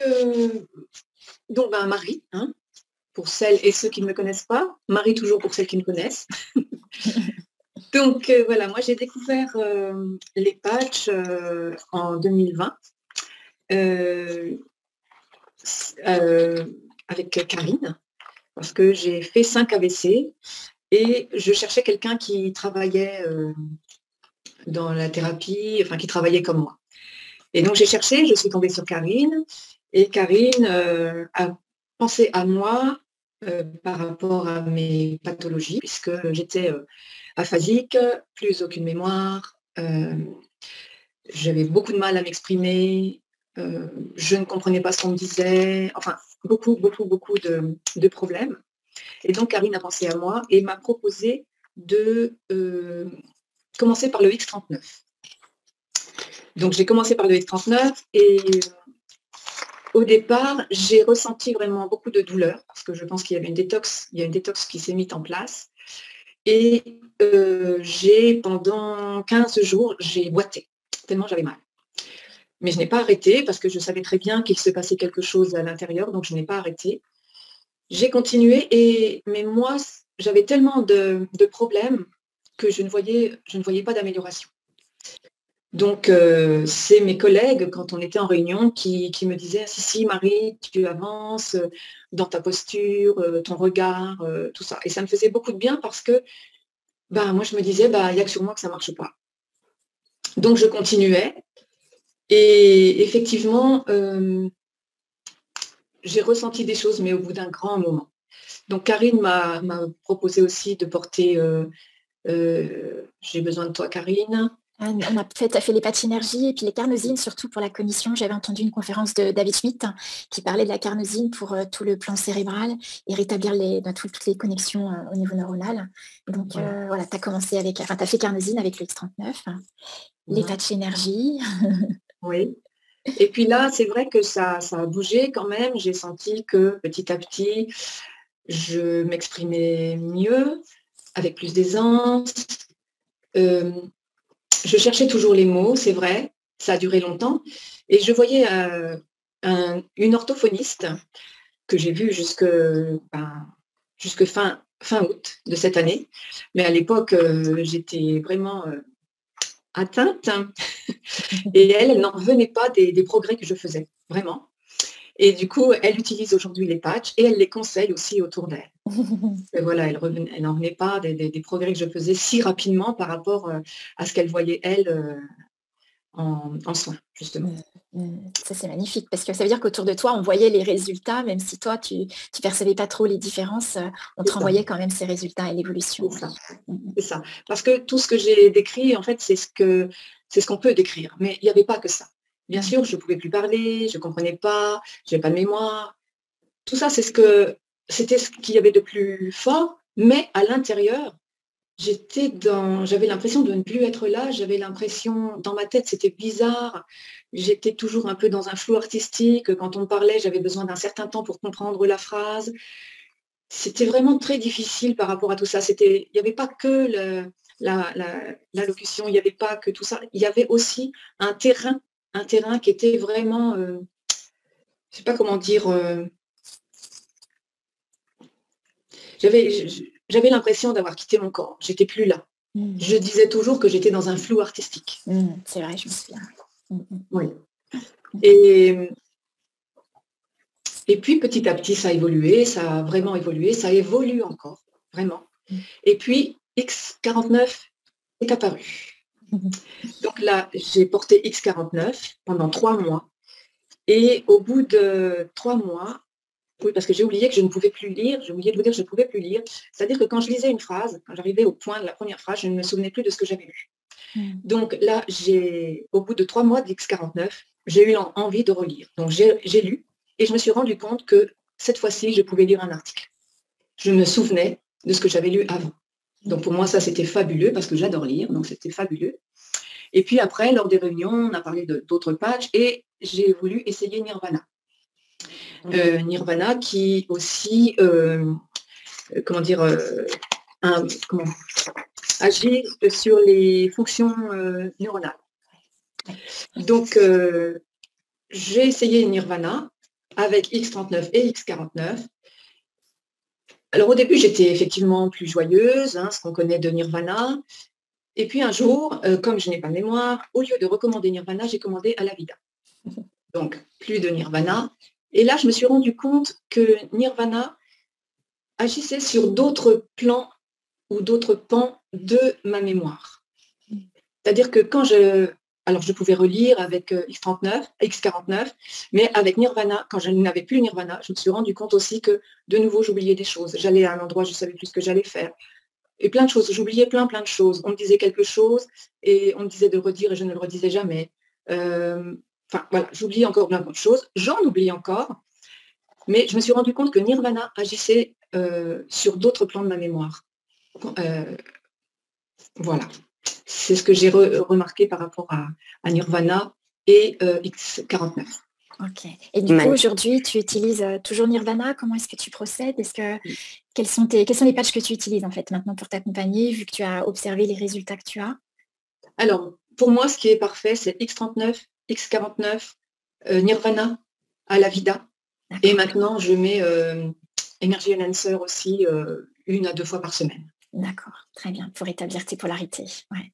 euh, donc Marie, hein, pour celles et ceux qui ne me connaissent pas, Marie toujours pour celles qui me connaissent. Donc voilà, moi j'ai découvert les patchs en 2020 euh, euh, avec Karine, parce que j'ai fait 5 AVC et je cherchais quelqu'un qui travaillait dans la thérapie, enfin qui travaillait comme moi. Et donc j'ai cherché, je suis tombée sur Karine, et Karine a pensé à moi par rapport à mes pathologies, puisque j'étais aphasique, plus aucune mémoire, j'avais beaucoup de mal à m'exprimer, je ne comprenais pas ce qu'on me disait, enfin beaucoup de problèmes. Et donc Karine a pensé à moi et m'a proposé de commencer par le X39. Donc j'ai commencé par le X39 et au départ, j'ai ressenti vraiment beaucoup de douleur parce que je pense qu'il y avait il y a une détox qui s'est mise en place. Et pendant 15 jours, j'ai boité, tellement j'avais mal. Mais je n'ai pas arrêté parce que je savais très bien qu'il se passait quelque chose à l'intérieur, donc je n'ai pas arrêté. J'ai continué, mais moi, j'avais tellement de problèmes que je ne voyais pas d'amélioration. Donc, c'est mes collègues, quand on était en réunion, qui me disaient, si, Marie, tu avances dans ta posture, ton regard, tout ça. Et ça me faisait beaucoup de bien parce que moi, je me disais, il n'y a que sur moi que ça ne marche pas. Donc, je continuais. Et effectivement, j'ai ressenti des choses, mais au bout d'un grand moment. Donc, Karine m'a proposé aussi de porter J'ai besoin de toi, Karine. T'as fait les patchs énergie et puis les carnosines, surtout pour la cognition. J'avais entendu une conférence de David Schmidt qui parlait de la carnosine pour tout le plan cérébral et rétablir toutes les connexions au niveau neuronal. Et donc, voilà, tu as commencé avec, enfin, tu as fait carnosine avec le X39, les patchs énergie. Oui. Et puis là, c'est vrai que ça a bougé quand même. J'ai senti que petit à petit, je m'exprimais mieux, avec plus d'aisance. Je cherchais toujours les mots, c'est vrai, ça a duré longtemps. Et je voyais une orthophoniste que j'ai vue jusque fin août de cette année. Mais à l'époque, j'étais vraiment atteinte. Et elle n'en revenait pas des progrès que je faisais, vraiment. Et du coup, elle utilise aujourd'hui les patchs et elle les conseille aussi autour d'elle. Et voilà, elle n'en revenait pas des progrès que je faisais si rapidement par rapport à ce qu'elle voyait, elle, en soins, justement. Ça, c'est magnifique, parce que ça veut dire qu'autour de toi, on voyait les résultats, même si toi, tu ne percevais pas trop les différences, on te renvoyait quand même ces résultats et l'évolution. C'est ça. Parce que tout ce que j'ai décrit, en fait, c'est ce qu'on peut décrire. Mais il n'y avait pas que ça. Bien sûr, je ne pouvais plus parler, je ne comprenais pas, je n'avais pas de mémoire. Tout ça, c'était ce qu'il y avait de plus fort, mais à l'intérieur, j'avais l'impression de ne plus être là, j'avais l'impression, dans ma tête, c'était bizarre, j'étais toujours un peu dans un flou artistique, quand on me parlait, j'avais besoin d'un certain temps pour comprendre la phrase. C'était vraiment très difficile par rapport à tout ça. Il n'y avait pas que l'allocution, il n'y avait pas que tout ça, il y avait aussi un terrain qui était vraiment, je ne sais pas comment dire, j'avais l'impression d'avoir quitté mon corps, j'étais plus là. Je disais toujours que j'étais dans un flou artistique. C'est vrai, je me souviens. Oui. Et puis petit à petit, ça a évolué, ça a vraiment évolué, ça évolue encore, vraiment. Et puis X49 est apparu. Donc là, j'ai porté X49 pendant 3 mois. Et au bout de 3 mois, oui, parce que j'ai oublié que je ne pouvais plus lire, j'ai oublié de vous dire que je ne pouvais plus lire. C'est-à-dire que quand je lisais une phrase, quand j'arrivais au point de la première phrase, je ne me souvenais plus de ce que j'avais lu. Donc là, au bout de 3 mois d'X49, j'ai eu envie de relire. Donc j'ai lu et je me suis rendu compte que cette fois-ci, je pouvais lire un article. Je me souvenais de ce que j'avais lu avant. Donc pour moi, ça, c'était fabuleux parce que j'adore lire, donc c'était fabuleux. Et puis après, lors des réunions, on a parlé d'autres patchs et j'ai voulu essayer Nirvana. Nirvana qui aussi, agit sur les fonctions neuronales. Donc, j'ai essayé Nirvana avec X39 et X49. Alors au début, j'étais effectivement plus joyeuse, hein, ce qu'on connaît de Nirvana. Et puis un jour, comme je n'ai pas de mémoire, au lieu de recommander Nirvana, j'ai commandé Alavida. Donc plus de Nirvana. Et là, je me suis rendu compte que Nirvana agissait sur d'autres plans ou d'autres pans de ma mémoire. C'est-à-dire que alors je pouvais relire avec X39, X49, mais avec Nirvana, quand je n'avais plus Nirvana, je me suis rendu compte aussi que de nouveau j'oubliais des choses. J'allais à un endroit, je ne savais plus ce que j'allais faire. Et plein de choses, j'oubliais plein de choses. On me disait quelque chose et on me disait de redire et je ne le redisais jamais. Enfin voilà, j'oublie encore plein de choses. J'en oublie encore, mais je me suis rendu compte que Nirvana agissait sur d'autres plans de ma mémoire. Voilà. C'est ce que j'ai remarqué par rapport à Nirvana et X49. Ok. Et du coup, aujourd'hui, tu utilises toujours Nirvana. Comment est-ce que tu procèdes? Quels sont les patchs que tu utilises en fait maintenant pour t'accompagner, vu que tu as observé les résultats que tu as? Alors, pour moi, ce qui est parfait, c'est X39, X49, Nirvana, Alavida. Et maintenant, je mets Energy Enhancer aussi 1 à 2 fois par semaine. D'accord, très bien, pour établir tes polarités. Ouais.